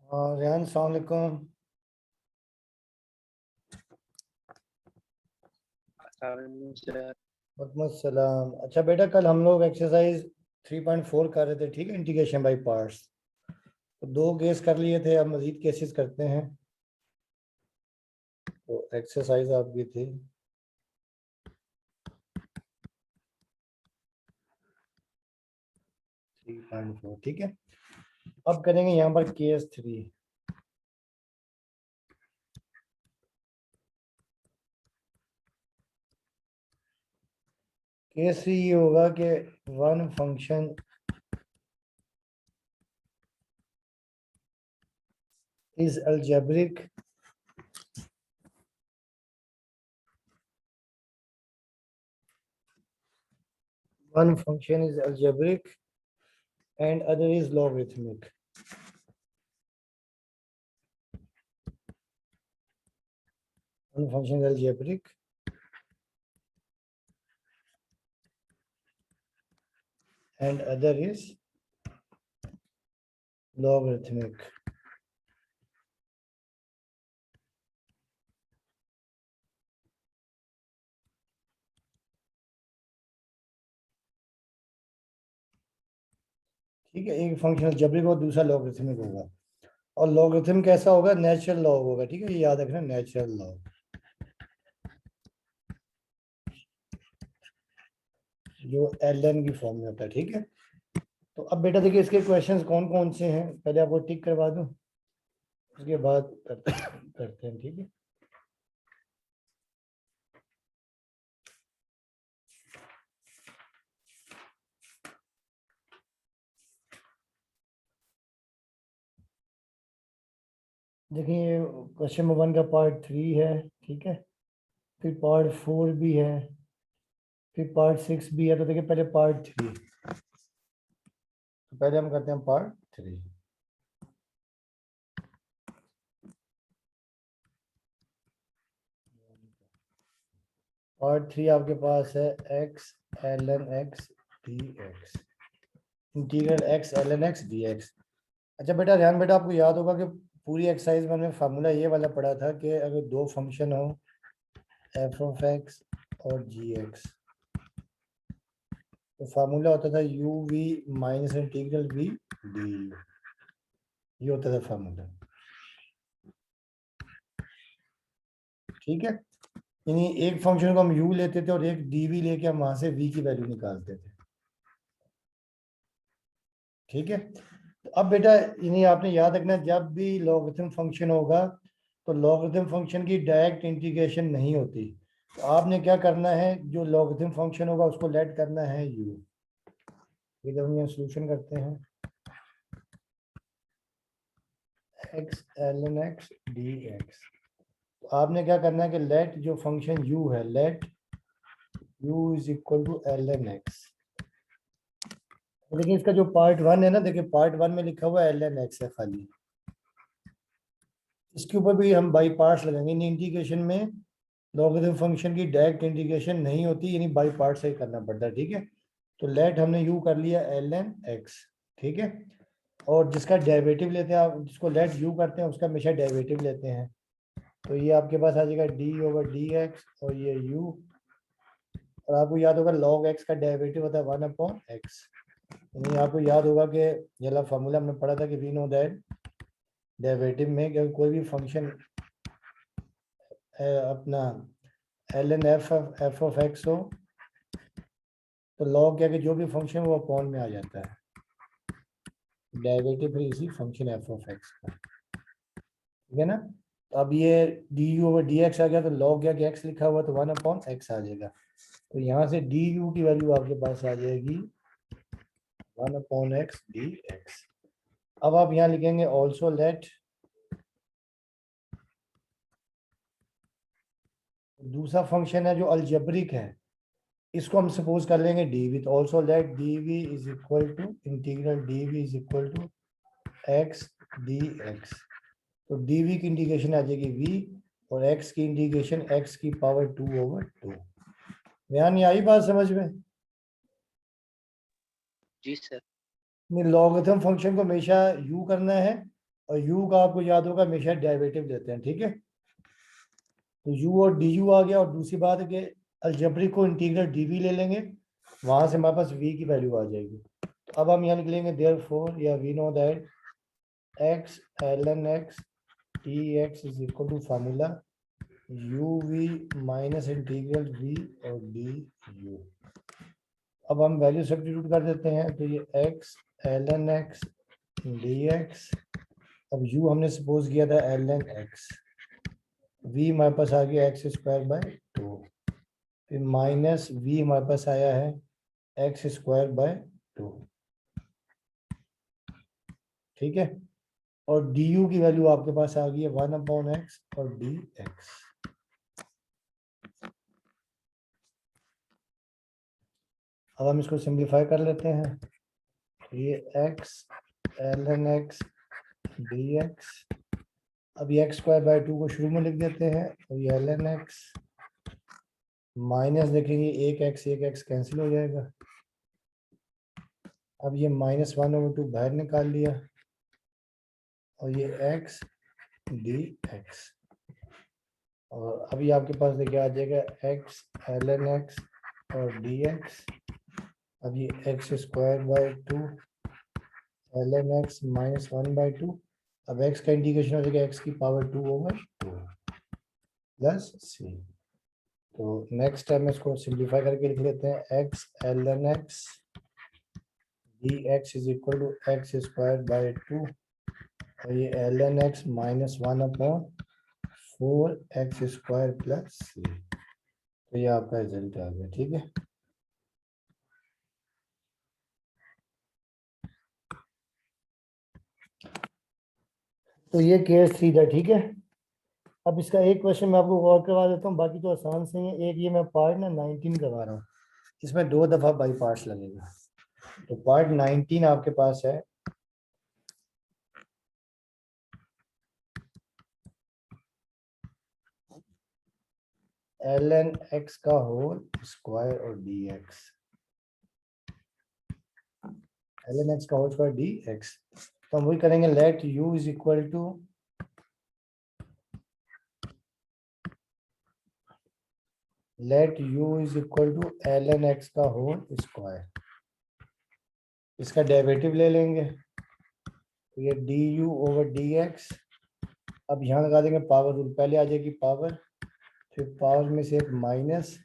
रेहान अस्सलाम वालेकुम। वालेकुम अस्सलाम। अच्छा बेटा, कल हम लोग एक्सरसाइज 3.4 कर रहे थे, ठीक है, इंटीग्रेशन बाय पार्ट्स। तो 2 केस कर लिए थे, अब मजीद केसेस करते हैं। तो एक्सरसाइज आपकी थी 3.4, ठीक है। अब करेंगे यहाँ पर केस 3। केस 3 ये होगा कि one function is algebraic one function is algebraic and other is logarithmic. One function is algebraic and other is logarithmic. ठीक है, एक फंक्शन अलजेब्रिक और दूसरा लॉगरिथमिक होगा। और लॉगरिथम कैसा होगा? नेचुरल लॉग होगा, ठीक है, ये याद रखना, नेचुरल लॉग, जो ln की फॉर्म में होता है, ठीक है। तो अब बेटा देखिए, इसके क्वेश्चंस कौन कौन से हैं, पहले आपको टिक करवा दूं, उसके बाद करते हैं, ठीक है। देखिए, क्वेश्चन नंबर 1 का पार्ट 3 है, ठीक है, फिर पार्ट 4 भी है, फिर पार्ट 6 भी है। तो देखिए पहले पार्ट 3, तो पहले हम करते हैं पार्ट 3। पार्ट 3 आपके पास है x ln x dx, integral x ln x dx। अच्छा बेटा, ध्यान बेटा, आपको याद होगा कि पूरी एक्सरसाइज में हमने फार्मूला ये वाला पढ़ा था कि अगर दो फंक्शन हो f ऑफ x और जी एक्स, तो फार्मूला होता था u v minus integral v D you, ये होता था फार्मूला, ठीक है। यानी एक फंक्शन को हम u लेते थे और एक dv लेके हम वहां से v की वैल्यू निकालते थे, ठीक है। तो अब बेटा इन्हें आपने याद रखना, जब भी लॉगरिथम फंक्शन होगा तो लॉगरिथम फंक्शन की डायरेक्ट इंटीग्रेशन नहीं होती। तो आपने क्या करना है, जो लॉगरिथम फंक्शन होगा उसको लेट करना है u। इधर हम यहाँ सोल्यूशन करते हैं, x ln x dx। तो आपने क्या करना है कि लेट जो फंक्शन u है, let u is equal to ln x। लेकिन इसका जो पार्ट 1 है ना, देखिए पार्ट 1 में लिखा हुआ है ln x है खाली, इसके ऊपर भी हम बाई पार्ट्स लगाएंगे। इन इंटीग्रेशन में लॉगरिथम फंक्शन की डायरेक्ट इंटीग्रेशन नहीं होती, यानी बाई पार्ट से ही करना पड़ता है, ठीक है। तो लेट हमने u कर लिया ln x, ठीक है। और जिसका डेरिवेटिव लेते हैं आप, जिसको लेट u करते हैं उसका हमेशा डेरिवेटिव लेते हैं। तो ये आपके पास आ जाएगा d ओवर डी एक्स और ये u। और आपको याद होगा log x का डेरिवेटिव होता है 1/x। यानी आपको याद होगा कि ये वाला फार्मूला हमने पढ़ा था कि वी नो दैट डेरिवेटिव में कि कोई भी फंक्शन अपना ln f ऑफ x हो तो log क्या कि जो भी फंक्शन वो अपॉन में आ जाता है, डेरिवेटिव फिर इसी फंक्शन f ऑफ x का, ठीक है ना। तो अब ये du ओवर dx आ गया, तो log क्या कि x लिखा हुआ तो 1/x आ जाएगा। तो यहाँ से du की वैल्यू आपके पास आ जाएगी 1/x dx। अब आप यहाँ लिखेंगे ऑल्सो लेट, दूसरा फंक्शन है जो अलजेब्रिक है, इसको हम सपोज कर लेंगे dv। तो also let dv is equal to integral dv is equal to x dx। तो dv की इंटीग्रेशन आ जाएगी v और x की इंटीग्रेशन x की पावर 2 ओवर 2। ध्यान ये आई बात समझ में? जी सर। लॉगरिथम फंक्शन को हमेशा u करना है और u का आपको याद होगा हमेशा डेरिवेटिव लेते हैं, ठीक है। तो u और du आ गया, और दूसरी बात है कि अलजेब्रिक को इंटीग्रल dv ले लेंगे, वहां से हमारे पास v की वैल्यू आ जाएगी। तो अब हम यहाँ निकलेंगे देयरफॉर, या we know that x ln x dx is equal to formula uv minus integral v और du। अब हम वैल्यू सब्स्टिट्यूट कर देते हैं, तो ये x ln x dx, अब u हमने सपोज किया था ln x, v हमारे पास आ गया x स्क्वायर बाय 2, फिर माइनस v हमारे पास आया है x स्क्वायर बाय 2, ठीक है। और du की वैल्यू आपके पास आ गई है 1/x और dx। अब हम इसको सिंप्लीफाई कर लेते हैं, तो ये x ln x dx, अब ये x स्क्वायर बाय 2 को शुरू में लिख देते हैं, तो ये ln x माइनस, देखेंगे एक x कैंसिल हो जाएगा। अब ये -1/2 बाहर निकाल लिया, और ये x dx, और अभी आपके पास देखिए आ जाएगा x ln x और dx। अब ये x square by 2 ln x -1/2, अब x का इंटीग्रेशन हो जाएगा x की पावर 2/2 प्लस c। तो नेक्स्ट टाइम इसको सिंप्लीफाई करके लिख लेते हैं, x ln x dx is equal to x square by 2, और ये ln x -1/4 x square plus c। तो ये आपका रिजल्ट आ गया, ठीक है। तो ये केस 3 था, ठीक है। अब इसका एक क्वेश्चन मैं आपको और करवा देता हूँ, बाकी तो आसान से ही। एक ये मैं पार्ट ना 19 करवा रहा हूँ, इसमें 2 दफा बाई पार्ट्स लगेगा। तो पार्ट 19 आपके पास है, ln x का होल स्क्वायर और dx, ln x का होल स्क्वायर dx। तो हम वही करेंगे, let u is equal to ln x का होल स्क्वायर, इसका डेरिवेटिव ले लेंगे, तो ये du/dx। अब यहाँ लगा देंगे पावर रूल, पहले आ जाएगी पावर, फिर पावर में से एक माइनस,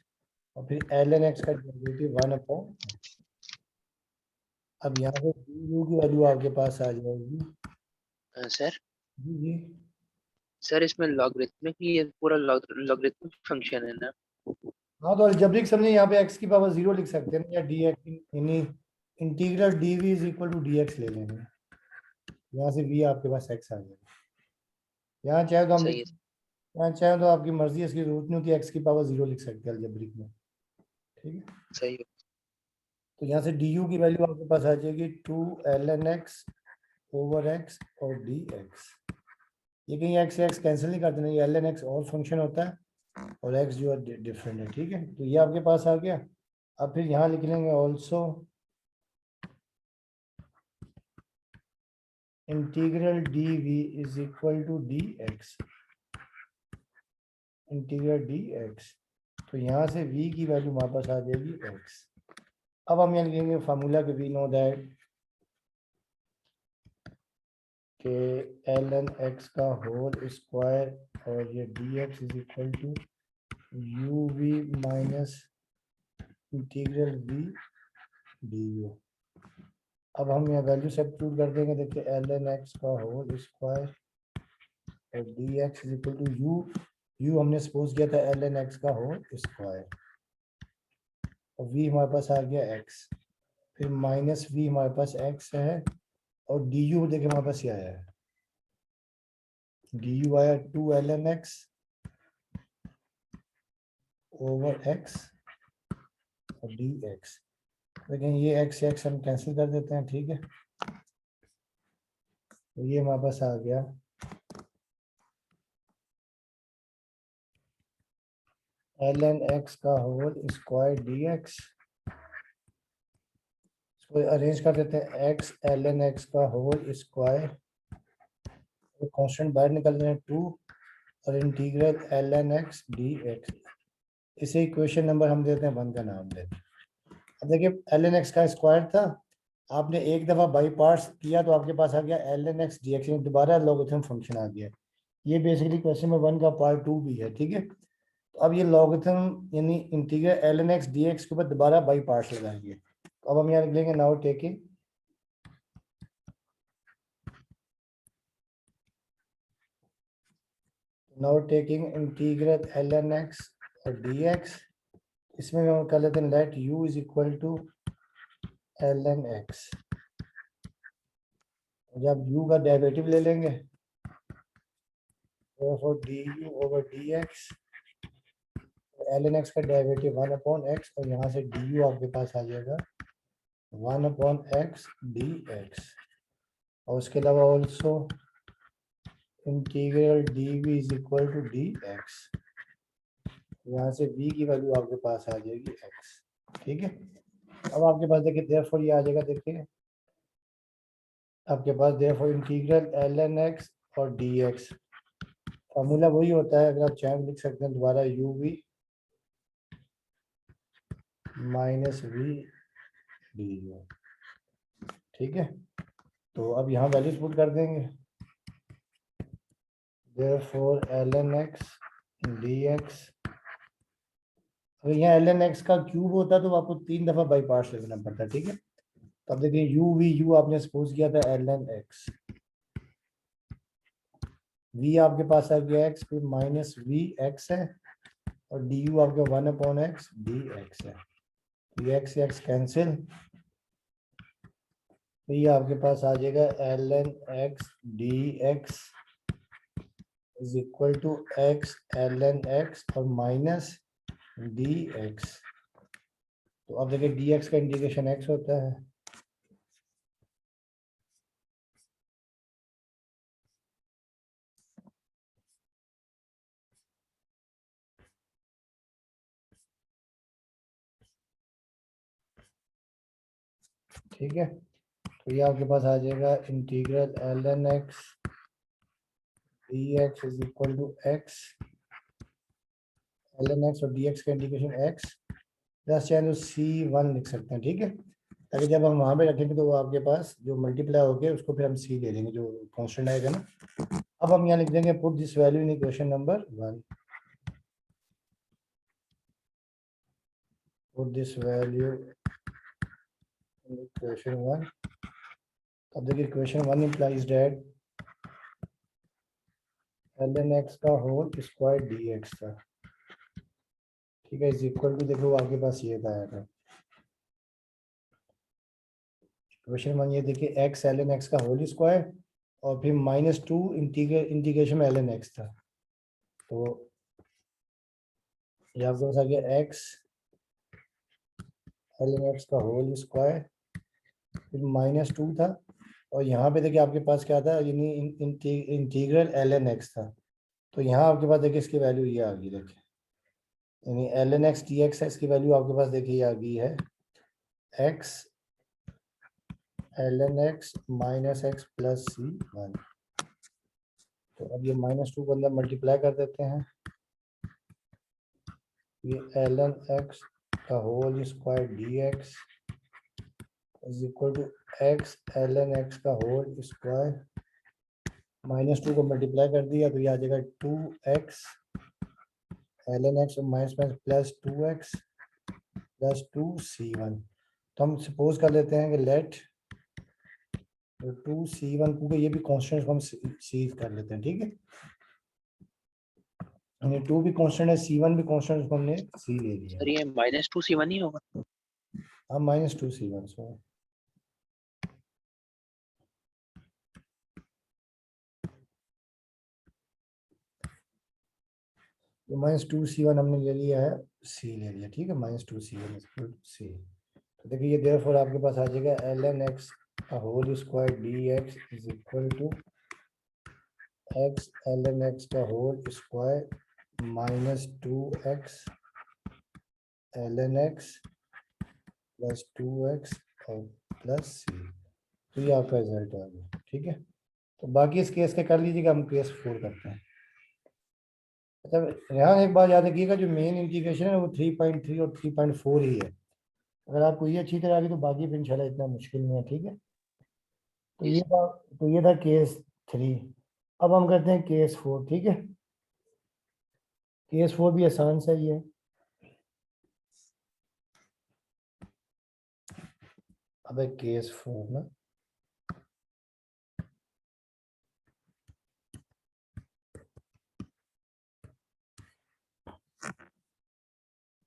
और फिर ln x का डेरिवेटिव 1/। अब यहाँ पे du की वैल्यू आपके पास आ जाएगी सर जी जी। सर इसमें लॉगरिथमिक, ये पूरा लॉगरिथमिक फंक्शन है ना? हाँ, तो अलजेब्रिक समझे, यहाँ पे x की पावर 0 लिख सकते हैं, या dx यानी integral dv is equal to dx ले लेंगे, यहाँ से v आपके पास x आ जाएगा। यहाँ चाहे तो हम सही लिख, है। यहाँ चाहे तो आपकी मर्जी है, इसकी जरूरत नहीं होती, x की पावर 0 लिख सकते हैं अलजेब्रिक में, ठीक है। सही है। तो यहाँ से du की वैल्यू आपके पास आ जाएगी 2 ln x/x और dx। ये कहीं x से x कैंसिल नहीं करते, नहीं, ln x और फंक्शन होता है और x जो है डिफरेंट है, ठीक है। तो ये आपके पास आ गया। अब फिर यहाँ लिख लेंगे also integral dv is equal to dx, integral dx। तो यहाँ से v की वैल्यू हमारे पास आ जाएगी x। अब हम यहाँ लिखेंगे फार्मूला के वी नो दैट के ln x का होल स्क्वायर और ये dx is equal to uv minus integral v du। अब हम यहाँ वैल्यू सब्स्टिट्यूट कर देंगे, देखिए ln x का होल स्क्वायर और dx is equal to u हमने सपोज किया था ln x का होल स्क्वायर, और v हमारे पास आ गया x, फिर माइनस v हमारे पास x है, और du देखिए हमारे पास क्या आया है, du आया 2 ln x ओवर x और dx। लेकिन ये x से x हम कैंसिल कर देते हैं, ठीक है। तो ये हमारे पास आ गया ln x का होल स्क्वायर dx, इसको अरेंज कर देते हैं, x ln x का होल स्क्वायर कांस्टेंट बाहर निकल रहे हैं 2 और इंटीग्रल ln x dx, इसे इक्वेशन नंबर हम देते हैं 1 का नाम देते हैं। अब देखिए ln x का स्क्वायर था, आपने एक दफा बाई पार्ट्स किया तो आपके पास आ गया ln x dx, दोबारा लॉगरिथम फंक्शन आ गया। ये बेसिकली क्वेश्चन नंबर 1 का पार्ट 2 भी है, ठीक है। तो अब ये लॉगरिथम यानी इंटीग्रल ln x dx के ऊपर दोबारा बाई पार्ट्स लगाएंगे। तो अब हम यहाँ लिख लेंगे now taking integral ln x और dx, इसमें हम कर लेते हैं let u is equal to ln x। जब u का डेरिवेटिव ले लेंगे तो du over dx, ln x का डेरिवेटिव 1/x और यहाँ से du आपके पास आ जाएगा 1/x dx, और उसके अलावा also integral dv is equal to dx, यहाँ से v की वैल्यू आपके पास आ जाएगी x, ठीक है। अब आपके पास देखिए देयरफॉर ये आ जाएगा, देखिए आपके पास देयरफॉर इंटीग्रल ln x और dx, फार्मूला वही होता है, अगर आप चाहें लिख सकते हैं दोबारा uv माइनस वी du, ठीक है। तो अब यहाँ वैल्यूज पुट कर देंगे, therefore ln x dx, अगर यहाँ ln x का क्यूब होता तो आपको 3 दफा बाई पार्ट्स लिखना पड़ता, ठीक है। तो अब देखिए u v u आपने सपोज किया था ln x, v आपके पास आ गया x, फिर माइनस वी x है और du आपके 1/x dx है, ये x कैंसिल, तो ये आपके पास आ जाएगा ln x dx is equal to x ln x और माइनस dx। तो अब देखिए dx का इंटीग्रेशन x होता है, ठीक है। तो ये आपके पास आ जाएगा integral ln x dx is equal to x ln x और dx का इंटीग्रेशन x प्लस चाहे तो c1 लिख सकते हैं, ठीक है, ताकि जब हम वहां पे रखेंगे तो वो आपके पास जो मल्टीप्लाई हो गया उसको फिर हम c ले लेंगे जो कांस्टेंट आएगा ना। अब हम यहाँ लिख देंगे put this value in equation number 1, put this value in equation 1। अब देखिए equation 1 implies that ln x का होल स्क्वायर dx था, ठीक है, इज इक्वल टू देखो आपके पास ये था आया था इक्वेशन 1, ये देखिए x ln x का होल स्क्वायर और फिर -2 इंटीग्रेशन में ln x था, तो ये आपके पास आ गया x ln x का होल स्क्वायर फिर -2 था, और यहाँ पे देखिए आपके पास क्या था, यानी इंटीग्रल ln x था, तो यहाँ आपके पास देखिए इसकी वैल्यू ये आ गई, देखिए यानी ln x dx है, इसकी वैल्यू आपके पास देखिए आ गई है x ln x minus x plus c1। तो अब ये -2 को अंदर मल्टीप्लाई कर देते हैं, ये ln x का whole square dx is equal to x ln x का होल स्क्वायर -2 को मल्टीप्लाई कर दिया तो ये आ जाएगा 2x ln x minus minus plus 2x plus 2c1। तो हम सपोज कर लेते हैं कि लेट 2c1 क्योंकि ये भी कांस्टेंट हम सी कर लेते हैं, ठीक है, यानी 2 भी कांस्टेंट है c1 भी कांस्टेंट, हमने c ले लिया, सर ये -2c1 ही होगा। हाँ -2c1 सो तो -2c1 हमने ले लिया है, c ले लिया, ठीक है, -2c1 c। तो देखिए ये देयरफॉर आपके पास आ जाएगा ln x का whole square dx is equal to x ln x का whole square -2x ln x plus 2x और प्लस c। तो ये आपका रिजल्ट आ गया, ठीक है। तो बाकी इस केस के कर लीजिएगा, हम केस 4 करते हैं। अच्छा यहाँ एक बात याद रखिएगा, जो मेन इंटीग्रेशन है वो 3.3 और 3.4 ही है। अगर आपको ये अच्छी तरह आ गई तो बाकी फिर इंशाल्लाह इतना मुश्किल नहीं है, ठीक है। तो ये था केस 3। अब हम करते हैं केस 4, ठीक है। केस 4 भी आसान सा ही है। अब केस 4 ना,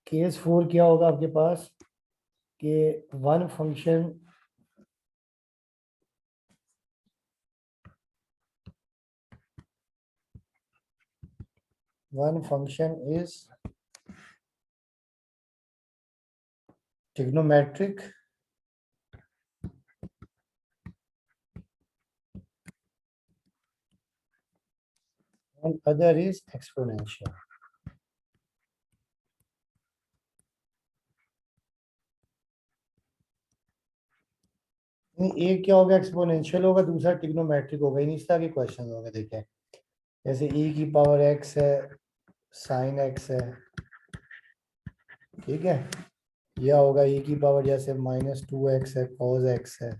केस 4 क्या होगा आपके पास कि one function is trigonometric and other is exponential. एक क्या होगा, एक्सपोनेंशियल होगा, दूसरा ट्रिग्नोमेट्रिक होगा। इन इस तरह के क्वेश्चन होंगे। देखें जैसे e की पावर x है, साइन x है, ठीक है। यह होगा e की पावर जैसे -2x है, cos x है।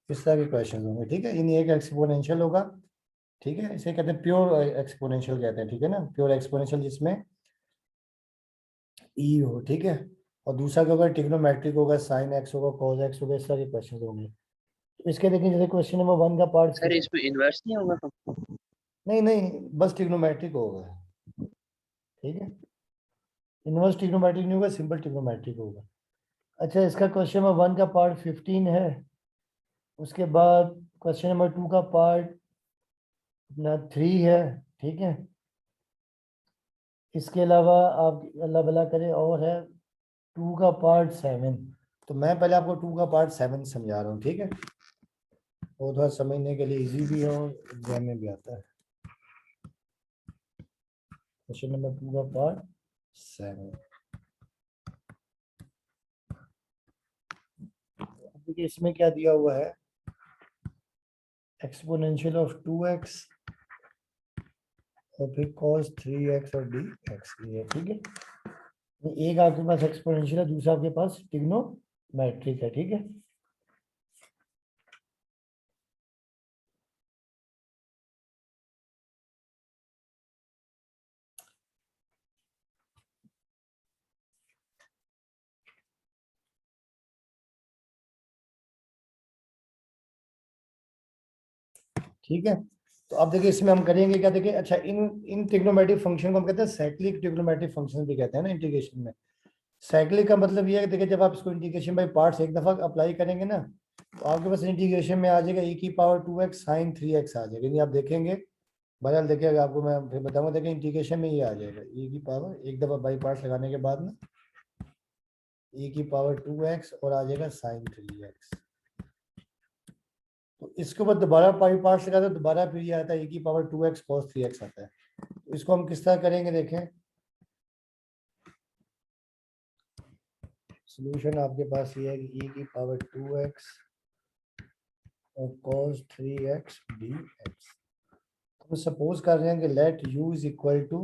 इस तरह के क्वेश्चन होंगे, ठीक है। इन एक एक्सपोनेंशियल होगा, ठीक है। इसे कहते हैं प्योर एक्सपोनेंशियल कहते हैं, ठीक है ना। प्योर एक्सपोनेंशियल जिसमें e हो, ठीक है। और दूसरा क्या होगा, ट्रिग्नोमेट्रिक होगा, साइन x होगा, cos x होगा। इस तरह के क्वेश्चन होंगे। तो इसके देखिए जैसे क्वेश्चन नंबर 1 का पार्ट सर इसमें इन्वर्स नहीं होगा? नहीं नहीं, बस ट्रिग्नोमेट्रिक होगा, ठीक है। इनवर्स ट्रिग्नोमेट्रिक नहीं होगा, सिंपल ट्रिग्नोमेट्रिक होगा। अच्छा इसका क्वेश्चन नंबर 1 का पार्ट 15 है। उसके बाद क्वेश्चन नंबर 2 का पार्ट अपना 3 है, ठीक है। इसके अलावा आप अल्लाह भला करे और है 2 का पार्ट 7। तो मैं पहले आपको 2 का पार्ट 7 समझा रहा हूँ, ठीक है। वो थोड़ा समझने के लिए इजी भी है और एग्जाम में भी आता है। क्वेश्चन नंबर 2 का पार्ट 7। देखिए इसमें क्या दिया हुआ है, एक्सपोनेंशियल ऑफ 2x और फिर cos 3x और dx ये, ठीक है। एक आपके पास एक्सपोनेंशियल है, दूसरा आपके पास ट्रिग्नोमेट्रिक है, ठीक है। ठीक है। तो अब देखिए इसमें हम करेंगे क्या, देखिए अच्छा इन इन ट्रिग्नोमेट्रिक फंक्शन को हम कहते हैं साइक्लिक ट्रिग्नोमेट्रिक फंक्शन भी कहते हैं ना इंटीग्रेशन में। साइक्लिक का मतलब ये है कि देखिए जब आप इसको इंटीग्रेशन बाय पार्ट्स एक दफा अप्लाई करेंगे ना, तो आपके पास इंटीग्रेशन में आ जाएगा e की पावर 2x sin 3x आ जाएगा। नहीं आप देखेंगे, बहरहाल देखिएगा, आपको मैं फिर बताऊंगा। देखिए इंटीग्रेशन में ये आ जाएगा e की पावर, एक दफा बाई पार्ट्स लगाने के बाद ना e की पावर 2x और आ जाएगा sin 3x। तो इसके बाद दोबारा पाई पार्ट्स लगाते हैं, दोबारा फिर ये आता है e की पावर 2x cos 3x आता है। तो इसको हम किस तरह करेंगे, देखें सॉल्यूशन आपके पास ये है कि e की पावर 2x और cos 3x dx। तो सपोज कर रहे हैं कि let u is equal to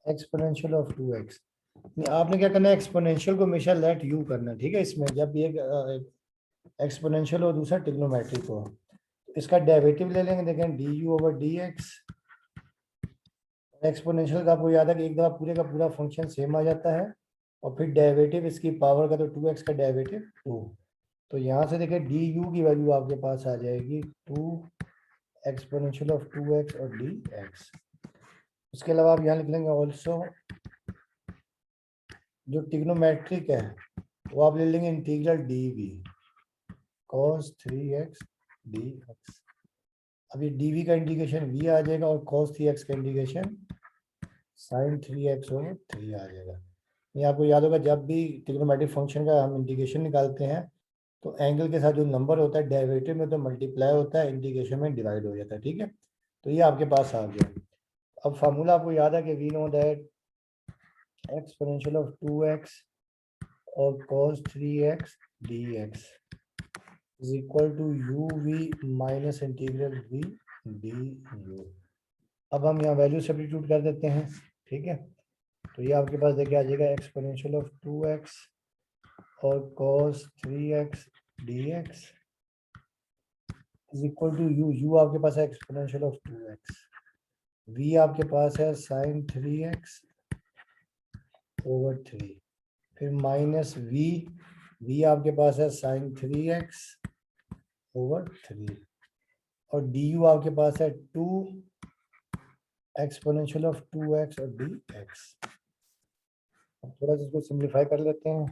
exponential of 2x। आपने क्या करना है, एक्सपोनेंशियल को हमेशा लेट u करना है, ठीक है। इसमें जब ये एक्सपोनेंशियल हो, दूसरा ट्रिग्नोमेट्रिक हो, इसका डेरिवेटिव ले लेंगे। देखें du ओवर dx। एक्सपोनेंशियल का आपको याद है कि एक दफा पूरे का पूरा फंक्शन सेम आ जाता है, और फिर डेरिवेटिव इसकी पावर का, तो 2x का डेरिवेटिव 2। तो यहाँ से देखिए du की वैल्यू आपके पास आ जाएगी 2 एक्सपोनेंशियल ऑफ 2x और dx। उसके अलावा आप यहाँ लिख लेंगे ऑल्सो जो ट्रिग्नोमेट्रिक है वो आप ले लेंगे integral dv cos 3x dx। अब ये dv का इंटीग्रेशन v आ जाएगा और cos 3x का इंटीग्रेशन sin 3x over 3 आ जाएगा। ये आपको याद होगा, जब भी ट्रिग्नोमेट्रिक फंक्शन का हम इंटीग्रेशन निकालते हैं तो एंगल के साथ जो नंबर होता है डेरिवेटिव में तो मल्टीप्लाई होता है, इंटीग्रेशन में डिवाइड हो जाता है, ठीक है। तो ये आपके पास आ गया। अब फार्मूला आपको याद है कि we know that exponential of 2x और cos 3x dx is equal to uv minus integral v du। अब हम यहाँ वैल्यू सब्स्टिट्यूट कर देते हैं, ठीक है। तो ये आपके पास देखिए आ जाएगा एक्सपोनेंशियल ऑफ 2x और cos 3x dx is equal to u आपके पास है एक्सपोनेंशियल ऑफ 2x, v आपके पास है sin 3x ओवर 3, फिर माइनस v आपके पास है sin 3x ओवर 3 और du आपके पास है 2 एक्सपोनेंशियल ऑफ 2x और dx। अब थोड़ा सा इसको सिंप्लीफाई कर लेते हैं।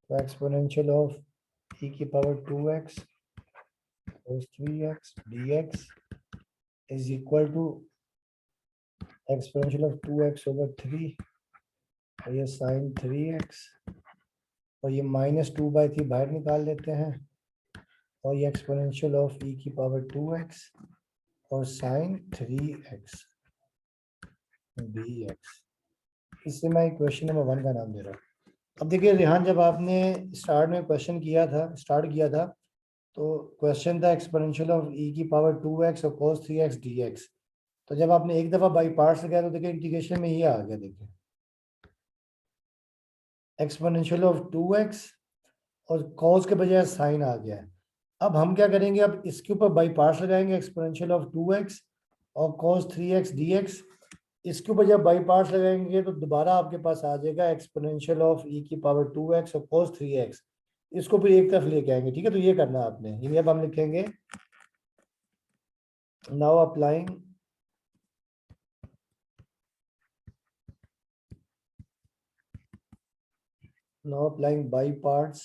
तो एक्सपोनेंशियल ऑफ e की power 2x cos 3x dx is equal to exponential of 2x over 3 और ये sin 3x और ये -2/3 बाहर निकाल लेते हैं और ये एक्सपोनेंशियल ऑफ e की पावर 2x और sin 3x dx। इससे मैं क्वेश्चन नंबर 1 का नाम दे रहा हूँ। अब देखिए रेहान, जब आपने स्टार्ट में क्वेश्चन स्टार्ट किया था तो क्वेश्चन था एक्सपोनेंशियल ऑफ e की पावर 2x और cos 3x dx। तो जब आपने एक दफा बाई पार्ट्स लगाया तो देखिए इंटीग्रेशन में ये आ गया, देखिए एक्सपोनेंशियल ऑफ 2x और cos के बजाय साइन आ गया है। अब हम क्या करेंगे, अब इसके ऊपर बाई पार्ट्स लगाएंगे एक्सपोनेंशियल ऑफ 2x और cos 3x dx। इसके ऊपर जब बाई पार्ट्स लगाएंगे तो दोबारा आपके पास आ जाएगा एक्सपोनेंशियल ऑफ e की पावर 2x और cos 3x। इसको फिर एक तरफ लेके आएंगे, ठीक है। तो ये करना है आपने, यानी अब हम लिखेंगे now applying by parts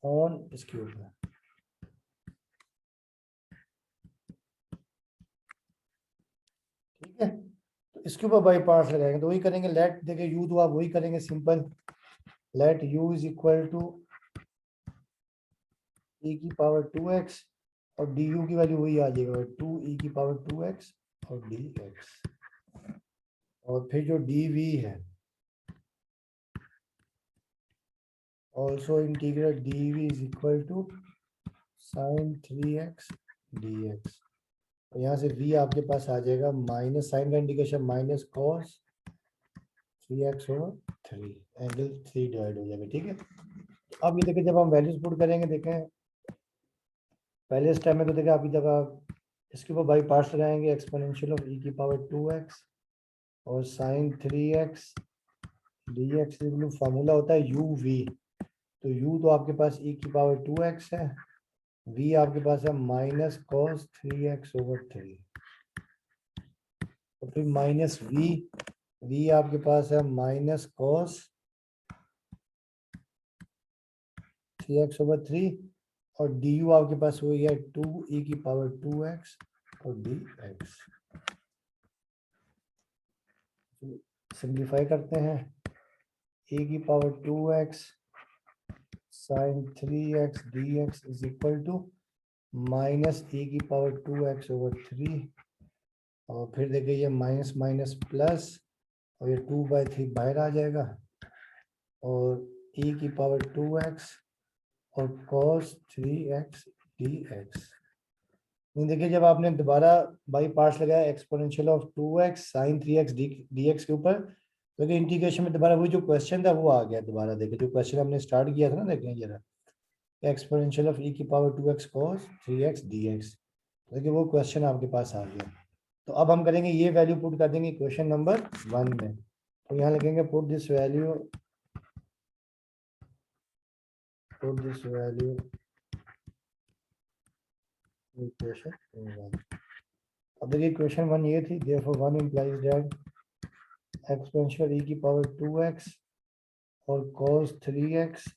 on इसके ऊपर। ठीक है, तो इसके ऊपर बाई पार्ट्स लगाएंगे तो वही करेंगे। लेट देखिए यू तो आप वही करेंगे simple, let u is equal to e की पावर 2x और du की वैल्यू वही आ जाएगा 2e की पावर 2x और dx और फिर जो dv है also integral dv is equal to sin 3x dx। तो यहाँ से v आपके पास आ जाएगा माइनस साइन का indication minus cos 3x over 3 angle 3 divide हो जाएगा, ठीक है। अब ये देखिए जब हम वैल्यूज पुट करेंगे, देखें पहले स्टेप में तो देखिए अभी जब आप इसके ऊपर बाई पार्ट्स लगाएंगे एक्सपोनेंशियल ऑफ e की पावर 2x और sin 3x dx फार्मूला होता है uv। तो u तो आपके पास e की पावर 2x है, v आपके पास है माइनस cos 3x ओवर 3 तो फिर माइनस v आपके पास है माइनस cos 3x ओवर 3 और du आपके पास वही है 2e की पावर 2x और dx। सिंप्लीफाई करते हैं, e की power 2x sin 3x dx is equal to minus e की पावर 2x ओवर 3 और फिर देखिए ये माइनस माइनस प्लस और ये 2/3 बाहर आ जाएगा और e की पावर 2x और cos 3x dx। देखिए जब आपने दोबारा बाई पार्ट्स लगाया exponential of 2x sin 3x dx के ऊपर, तो इंटीग्रेशन में दोबारा वही जो क्वेश्चन था वो आ गया दोबारा। देखिए जो क्वेश्चन हमने स्टार्ट किया था ना, देखें जरा एक्सपोनेंशियल ऑफ e की power 2x cos 3x dx, देखिए वो क्वेश्चन आपके पास आ गया। तो अब हम करेंगे ये वैल्यू पुट कर देंगे क्वेश्चन नंबर 1 में। तो यहाँ लिखेंगे पुट दिस वैल्यू इक्वेशन 1। अब देखिए इक्वेशन 1 ये थी, therefore 1 implies that exponential e की पावर 2x और cos 3x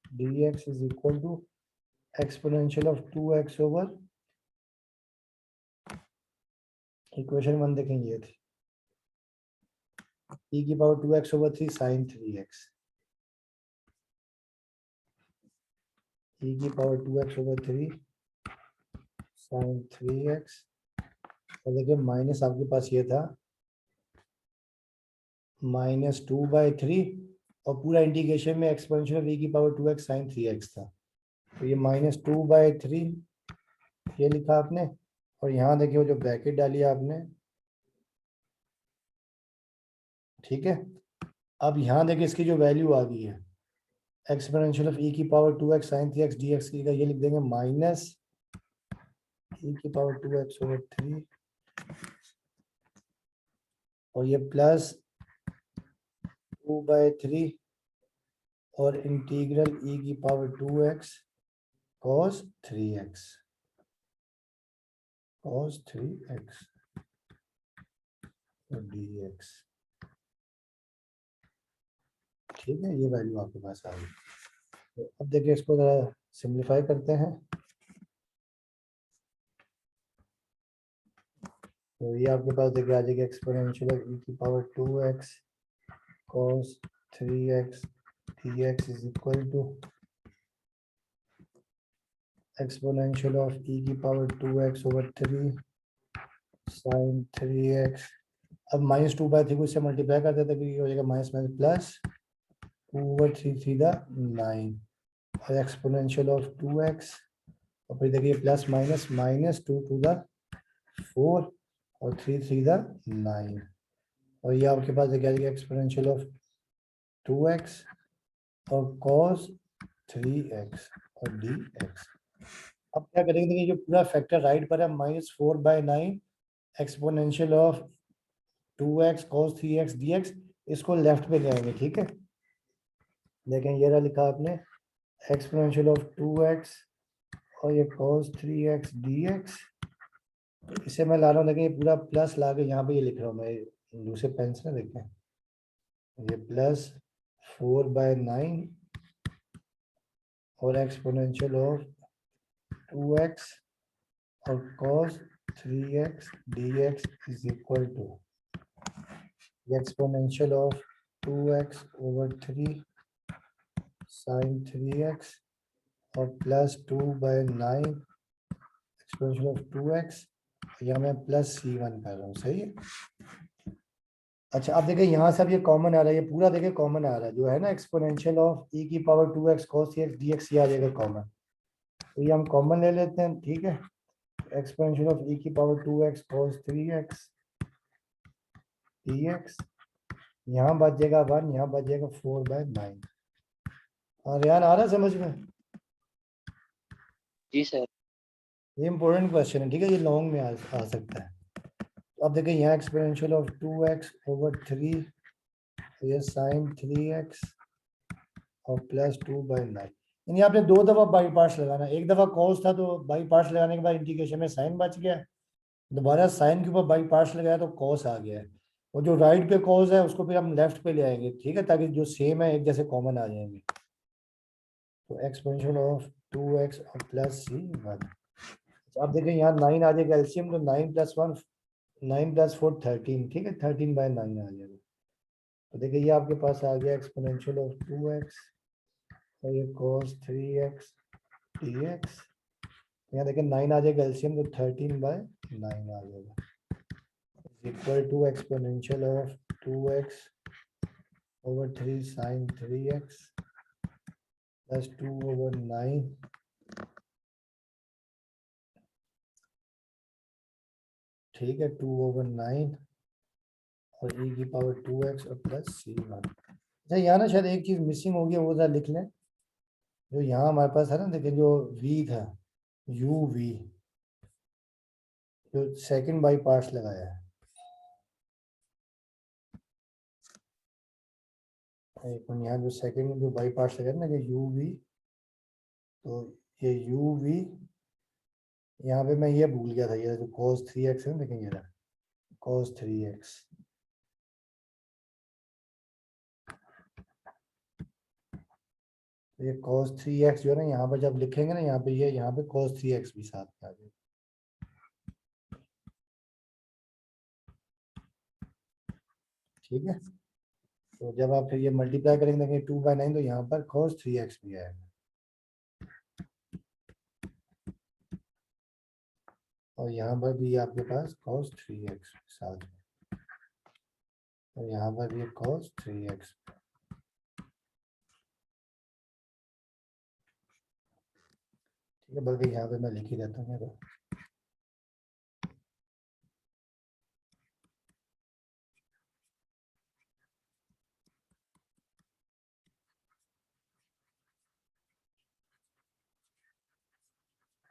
dx is equal to exponential of 2x over, equation 1 देखेंगे ये थी e की power 2x over 3 sin 3x, e की power 2x over 3 sin 3x और देखिए माइनस आपके पास ये था -2/3 और पूरा इंटीग्रेशन में एक्सपोनेंशियल ऑफ e की पावर 2x sin 3x था। तो ये -2/3 ये लिखा आपने, और यहाँ देखिए वो जो ब्रैकेट डाली आपने, ठीक है। अब यहाँ देखिए इसकी जो वैल्यू आ गई है एक्सपोनेंशियल ऑफ e की power 2x sin 3x dx की, ये लिख देंगे माइनस e की पावर 2x/3 और ये प्लस 2/3 और इंटीग्रल e की power 2x cos 3x dx। ठीक है, ये वैल्यू आपके पास आ गई। तो अब देखिए इसको जरा सिंप्लीफाई करते हैं। तो ये आपके पास देखिए आ जाएगा एक्सपोनेंशियल ऑफ e की power 2x cos 3x dx is equal to exponential of e की पावर 2x/3 sin 3x। अब -2/3 को इससे मल्टीप्लाई कर देते हैं, हो जाएगा माइनस माइनस प्लस 2/3 9 और एक्सपोनेंशियल ऑफ 2x और फिर देखिए प्लस माइनस -2 और 3 9 और ये आपके पास देखिए एक्सपोनेंशियल ऑफ 2x और cos 3x और dx। अब क्या करेंगे, देखिए जो पूरा फैक्टर राइट पर है -4/9 exponential of 2x cos 3x dx, इसको लेफ्ट पे ले आएंगे। ठीक है, देखें ये रहा लिखा आपने एक्सपोनेंशियल ऑफ 2x और ये cos 3x dx। इसे मैं ला रहा हूँ, देखें ये पूरा प्लस ला के यहाँ पे ये लिख रहा हूँ मैं दूसरे पेन से, देखें ये प्लस 4/9 और एक्सपोनेंशियल ऑफ 2x और cos 3x dx is equal to exponential of 2x/3 sin 3x और प्लस 2/9 एक्सपोनेंशियल ऑफ 2x, यहाँ मैं प्लस c1 कर रहा हूँ। सही है। अच्छा अब देखिए यहाँ से अब ये कॉमन आ रहा है, ये पूरा देखिए कॉमन आ रहा है जो है ना एक्सपोनेंशियल ऑफ e की power 2x cos 3x dx, ये आ जाएगा कॉमन। तो ये हम कॉमन ले लेते हैं। ठीक है, एक्सपोनेंशियल ऑफ e की power 2x cos 3x dx, यहाँ बच जाएगा 1, यहाँ बच जाएगा 4/9। और यार आ रहा है समझ में? जी सर। ये इंपॉर्टेंट क्वेश्चन है। ठीक है, ये लॉन्ग में आ सकता है। तो अब देखिए यहाँ एक्सपोनेंशियल ऑफ 2x/3 ये sin 3x और प्लस 2/9, यानी आपने दो दफा बाई पार्ट्स लगाना। एक दफा cos था तो बाई पार्ट्स लगाने के बाद इंटीग्रेशन में साइन बच गया, दोबारा साइन के ऊपर बाई पार्ट्स लगाया तो cos आ गया है। और जो राइट पे cos है उसको फिर हम लेफ्ट पे ले आएंगे। ठीक है, ताकि जो सेम है एक जैसे कॉमन आ जाएंगे। तो एक्सपोनेंशियल ऑफ 2x और प्लस c1। अब देखिए यहाँ 9 आ जाएगा एलसीएम, तो 9 + 1 9 + 4 13। ठीक है, 13/9 आ जाएगा। तो देखिए ये आपके पास आ गया एक्सपोनेंशियल ऑफ 2x और ये cos 3x dx। यहाँ देखिए 9 आ जाएगा एलसीएम, तो 13/9 आ जाएगा equal to exponential of 2x/3 sin 3x plus 2/9 ठीक है 2/9 और e की पावर 2x और प्लस c1। अच्छा यहाँ ना शायद एक चीज मिसिंग हो गई, वो जरा लिख लें। जो यहाँ हमारे पास है ना, देखिए जो v था uv, जो सेकंड बाई पार्ट्स लगाया है, एक मिनट, यहाँ जो सेकंड जो बाई पार्ट्स लगाया ना, कि uv, तो ये uv यहाँ पे मैं ये भूल गया था, ये जो cos 3x है, देखें ये रहा cos 3x। ये cos 3x जो है ना, यहाँ पर जब लिखेंगे ना, यहाँ पे ये यहाँ पे cos 3x भी साथ में आ जाएगा। ठीक है, तो जब आप फिर ये मल्टीप्लाई करेंगे देखेंगे 2/9, तो यहाँ पर cos 3x भी आएगा और यहाँ पर भी आपके पास cos 3x साथ में। और यहाँ पर भी cos 3x, ठीक है, बल्कि यहाँ पे मैं लिख ही देता हूँ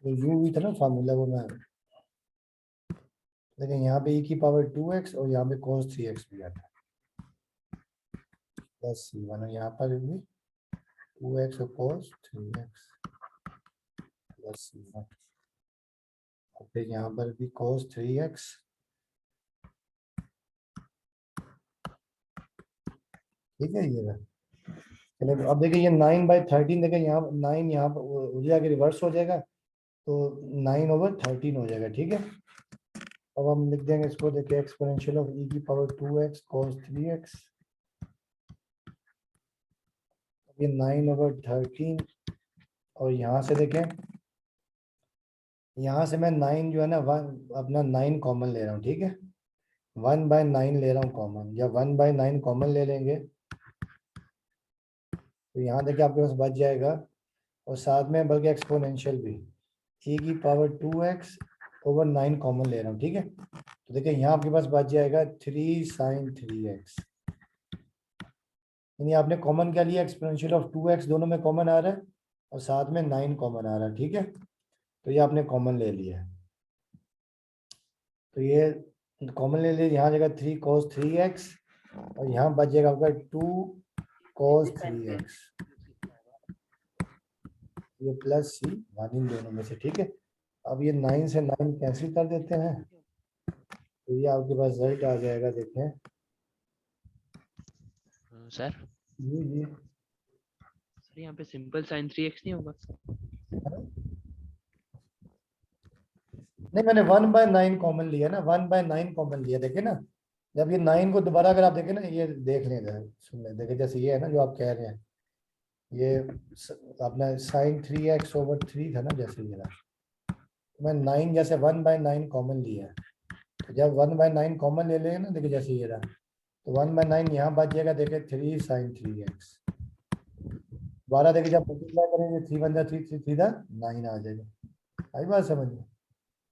तो यू भी था ना फार्मूला वो मैं, लेकिन यहाँ पे e की पावर 2x और यहाँ पे cos 3x भी आता है प्लस c1, और यहाँ पर भी 2x और cos 3x प्लस c1, और फिर यहाँ पर भी cos 3x, ठीक है ये रहा। चलिए अब देखिए ये 9/13, देखिए यहाँ 9 यहाँ पर हो जाएगा, रिवर्स हो जाएगा तो 9/13 हो जाएगा, ठीक है। अब हम लिख देंगे इसको, देखिए एक्सपोनेंशियल ऑफ e की पावर 2x cos 3x, ये 9/13, और यहाँ से देखें, यहाँ से मैं 9 जो है ना, अपना 9 कॉमन ले रहा हूँ, ठीक है, 1/9 ले रहा हूँ कॉमन। जब 1/9 कॉमन ले लेंगे तो यहाँ देखिए आपके पास बच जाएगा, और साथ में बल्कि एक्सपोनेंशियल भी, e की पावर 2x/9 कॉमन ले रहा हूँ, ठीक है। तो देखिए यहाँ आपके पास बच जाएगा 3 sin 3x, यानी आपने कॉमन क्या लिया, एक्सपोनेंशियल ऑफ 2x, दोनों में कॉमन आ रहा है और साथ में 9 कॉमन आ रहा है, ठीक है। तो ये आपने कॉमन ले लिया है, तो ये कॉमन ले लिया, यहाँ जगह 3 cos 3x, और यहाँ बच जाएगा आपका 2 cos 3x, ये प्लस c1 इन दोनों में से, ठीक है। अब ये 9 से 9 कैंसिल कर देते हैं, तो ये आपके पास रिजल्ट आ जाएगा, देखें सर ये सर यहाँ पे सिंपल sin 3x नहीं होगा? नहीं, मैंने 1/9 कॉमन लिया ना, 1/9 कॉमन लिया, देखे ना। जब ये 9 को दोबारा अगर आप देखें ना, ये देख लें इधर, सुन लें, देखे जैसे ये है ना जो आप कह रहे हैं, ये अपना sin 3x/3 था ना, जैसे ये रहा, मैं 9 जैसे 1/9 कॉमन लिया है, तो जब 1/9 कॉमन ले लेंगे ना, देखिए जैसे ये रहा, तो 1/9 यहाँ बच जाएगा, देखे 3 sin 3x, दोबारा देखिए जब मल्टीप्लाई करेंगे 3 1 3 3 9 आ जाएगा, आई बात समझ में,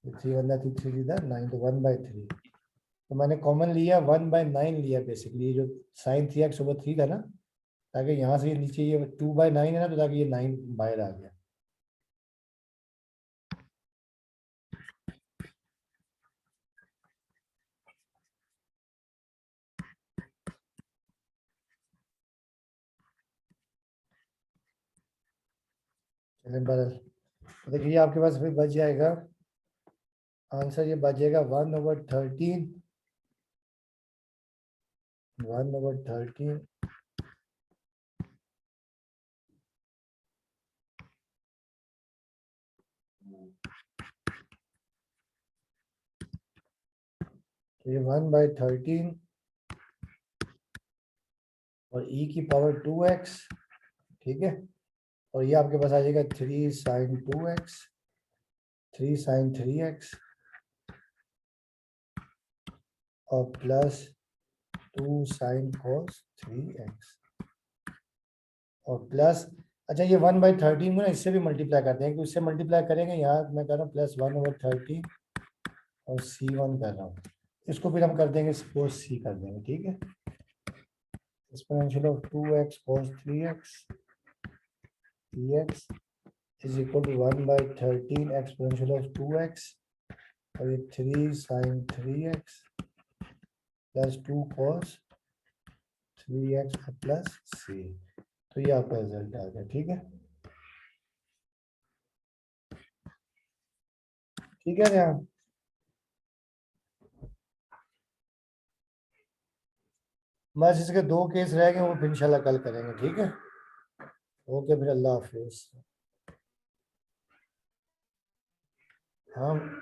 3 1 3 3 9, तो 1/3, तो मैंने कॉमन लिया 1/9 लिया बेसिकली, ये जो sin 3x/3 था ना, ताकि यहाँ से नीचे ये 2/9 है ना, तो ताकि ये 9 बाहर आ गया। चलिए बदल, तो देखिए आपके पास फिर बच जाएगा आंसर, ये बच जाएगा 1/13, 1/13 तो ये 1/13 और e की पावर 2x, ठीक है, और ये आपके पास आ जाएगा 3 sin 2x, 3 sin 3x, और प्लस 2 sin cos 3x, और प्लस, अच्छा ये 1/13 को ना इससे भी मल्टीप्लाई करते हैं, कि उससे मल्टीप्लाई करेंगे, यहाँ मैं कर रहा हूँ प्लस 1/13 और c1 कर रहा हूँ, इसको फिर हम कर देंगे सपोज c कर देंगे, ठीक है। Exponential of 2x cos 3x dx is equal to 1/13 exponential of 2x, और ये 3 sin 3x plus 2 cos 3x plus c, तो ये आपका रिजल्ट आ गया, ठीक है, ठीक है यहाँ। बस इसके 2 केस रह गए, वो फिर इंशाल्लाह कल करेंगे, ठीक है। ओके फिर, अल्लाह हाफिज। हाँ।